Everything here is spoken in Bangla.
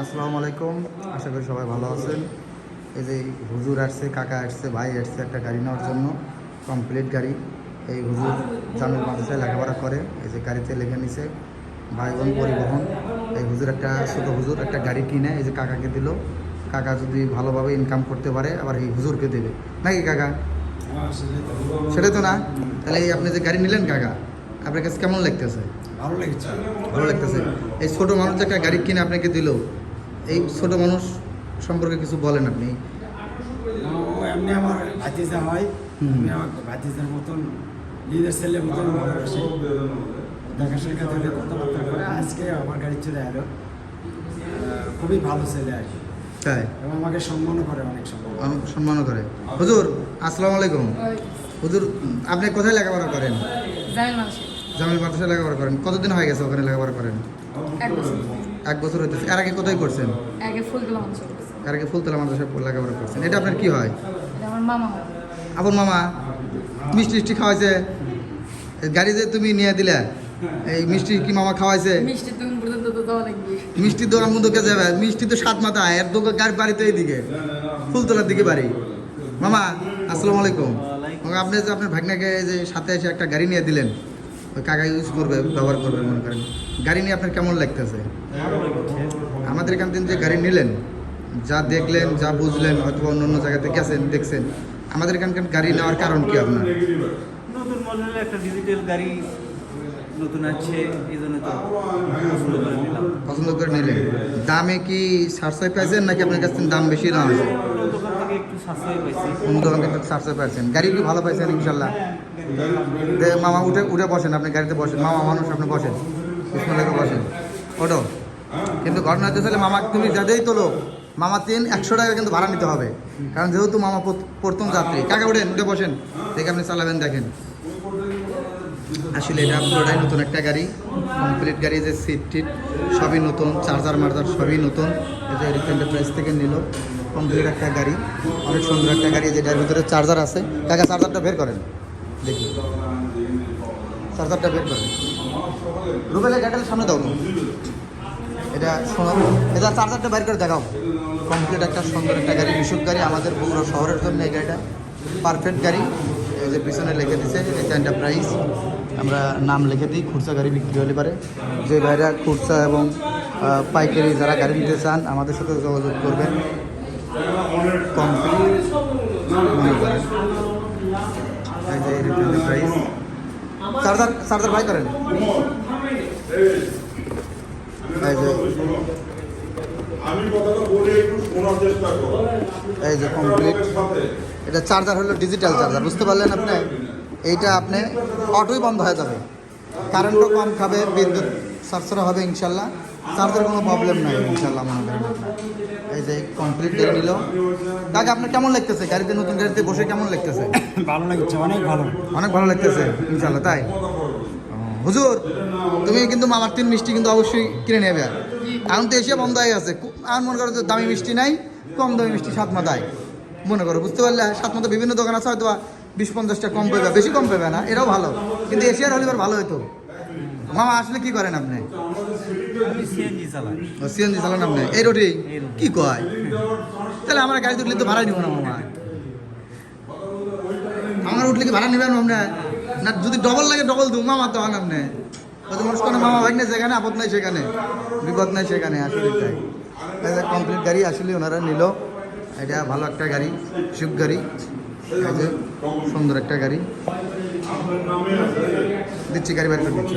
আসসালামু আলাইকুম, আশা করি সবাই ভালো আছেন। এই যে হুজুর আসছে, কাকা আসছে, ভাই আসছে একটা গাড়ি নেওয়ার জন্য, কমপ্লিট গাড়ি। এই হুজুর জামিল মাদ্রাসায় লেখাপড়া করে, এই যে গাড়িতে লেখে নিছে ভাই বোন পরিবহন। এই হুজুর একটা ছোটো হুজুর একটা গাড়ি কিনে এই যে কাকাকে দিল। কাকা যদি ভালোভাবে ইনকাম করতে পারে আবার এই হুজুরকে দেবে নাকি কাকা? সেটা তো না। তাহলে এই আপনি যে গাড়ি নিলেন কাকা, আপনার কাছে কেমন লাগতেছে? ভালো লেগেছে। ভালো লাগতেছে। এই ছোটো মানুষ যে একটা গাড়ি কিনে আপনাকে দিল, এই ছোট মানুষ সম্পর্কে কিছু বলেন আপনি। ও এমনি আমার ভাতিজা হয়, আমি আমার ভাতিজার মতন নিজের ছেলের মতন ভালোবাসি। দেখা সাক্ষাৎ হলে কথাবার্তা করে আজকে আমার গাড়ি চলে এলো। খুবই ভালো ছেলে আর কি, তাই এবং আমাকে সম্মানও করে, অনেক সম্মান। অনেক সম্মানও করে। হুজুর আসসালামু আলাইকুম। হুজুর আপনি কোথায় লেখাপড়া করেন? জামিল মাদ্রাসায় লেখাপড়া করেন। কতদিন হয়ে গেছে ওখানে লেখাপড়া করেন? 1 বছর। 1 বছর হইতেছে। এর আগে কোথায় করছেন? আগে ফুলতলা অঞ্চল। এর আগে ফুলতলা মাদ্রাসায় লেখাপড়া করছেন। এটা আপনার কি হয়? এটা আমার মামা হয়। আপন মামা মিষ্টি টিষ্টি খাওয়াইছে? এই গাড়ি যে তুমি নিয়ে দিলে, এই মিষ্টি কি মামা খাওয়াইছে? মিষ্টির দোকান পর্যন্ত তো দেওয়া লাগবে। মিষ্টির দোকান বন্ধ কে যাবে? মিষ্টি তো 7 মাথায়, এর দোকান গাড়ি বাড়িতে এইদিকে ফুলতলার দিকে বাড়ি। মামা আসসালামু আলাইকুম। আপনি যে আপনার ভাগনাকে যে সাথে এসে একটা গাড়ি নিয়ে দিলেন, ওই কাকা ইউজ করবে, ব্যবহার করবে মনে করেন, গাড়ি নিয়ে আপনার কেমন লাগতেছে? আমাদের এখান থেকে যে গাড়ি নিলেন, যা দেখলেন, যা বুঝলেন, হয়তো অন্য অন্য জায়গাতে গেছেন দেখছেন, আমাদের এখানকার গাড়ি নেওয়ার কারণ কি আপনার? নতুন মডেলের একটা ডিজিটাল গাড়ি নতুন আছে, এই জন্য তো পছন্দ করে নিলাম। পছন্দ করে নিলেন। দামে কি সাশ্রয় পাইছেন নাকি আপনার কাছ থেকে দাম বেশি নেওয়া হয়েছে? অন্য দোকান থেকে একটু সাশ্রয় পাইছি। অন্য দোকান থেকে সাশ্রয় পাইছেন। গাড়ি কি ভালো পাইছেন ইনশাল্লাহ? মামা উঠে উঠে বসেন, আপনি গাড়িতে বসেন, মামা মানুষ আপনি বসেন, বিসমিল্লাহ করে বসেন, ওটো। কিন্তু ঘটনা হচ্ছে মামা তুমি যাদেই তোলো, মামা 100 টাকা কিন্তু ভাড়া নিতে হবে, কারণ যেহেতু মামা প্রথম যাত্রী। কাকা উঠেন, উঠে বসেন, দেখে আপনি চালাবেন, দেখেন। আসলে এটা পুরোটাই নতুন একটা গাড়ি, কমপ্লিট গাড়ি, যে সিট টিট সবই নতুন, চার্জার মার্জার সবই নতুন। এই যে এন্টারপ্রাইজ থেকে নিল, কমপ্লিট একটা গাড়ি, অনেক সুন্দর একটা গাড়ি, যেটার ভিতরে চার্জার আছে। কাকা চার্জারটা বের করেন দেখি, চার্জারটা বের করেন। রুবেলের গাড়িটার সামনে দাও তো, এটা শোনো, এটা চার্জারটা বের করে দেখাও। কমপ্লিট একটা সুন্দর একটা গাড়ি, বিশুদ্ধ গাড়ি, আমাদের বগুড়া শহরের জন্য এই গাড়িটা পারফেক্ট গাড়ি। এই যে পিছনে লিখে দিচ্ছে এটা এন্টারপ্রাইজ, আমরা নাম লিখে দিই। খুরসা গাড়ি বিক্রি হলে পারে, যে ভাইরা খুরসা এবং পাইকারি যারা গাড়ি নিতে চান আমাদের সাথে যোগাযোগ করবেন। কমপ্লিট মনে করেন এই যে এন্টারপ্রাইজ। চার্জার চার্জার বাই করেন। এই যে কমপ্লিট, এটা চার্জার হলো ডিজিটাল চার্জার, বুঝতে পারলেন আপনি? এইটা আপনি অটোই বন্ধ হয়ে যাবে, কারেন্টও কম খাবে, বিদ্যুৎ সাশ্রয় হবে ইনশাল্লাহ, চার্জার কোনো প্রবলেম নাই ইনশাল্লাহ মনে করেন আপনার। এই যে কমপ্লিট করে নিল। কাকা আপনার কেমন লাগতেছে গাড়িতে, নতুন গাড়িতে বসে কেমন লাগতেছে? ভালো লাগছে, অনেক ভালো, অনেক ভালো লাগতেছে ইনশাল্লাহ। তাই হুজুর তুমি কিন্তু মামার 3 মিষ্টি কিন্তু অবশ্যই কিনে নেবে। এখন তো এসে বন্ধ হয়ে গেছে, আর মনে করো দামি মিষ্টি নাই, কম দামি মিষ্টি 7 মাথায় মনে করো, বুঝতে পারলে? 7 মাথা বিভিন্ন দোকান আছে, হয়তো 20-50 টাকা কম পাবে, বেশি কম পাবে না, এটাও ভালো, কিন্তু এশিয়ার হলে ভালো হতো। মামা আসলে কি করেন আপনি? আমি সিএনজি চালাই। সিএনজি চালান আপনি? এই রোডে কি কয়? তাহলে আমার গাড়ি উঠলে তো ভাড়াই নিব না মামা। আমার উঠলে কি ভাড়া নেবেন আপনি? না যদি ডবল লাগে ডবল দেবো মামা, তো আপনি কত মানুষ কোনো মামা ভাই না, যেখানে আপদ নাই সেখানে, বিপদ নাই সেখানে, আসলে তাই। কমপ্লিট গাড়ি আসলে ওনারা নিল, এটা ভালো একটা গাড়ি, সুখ গাড়ি, এই যে সুন্দর একটা গাড়ি দিচ্ছি, গাড়ি বাড়ি করে দিচ্ছি।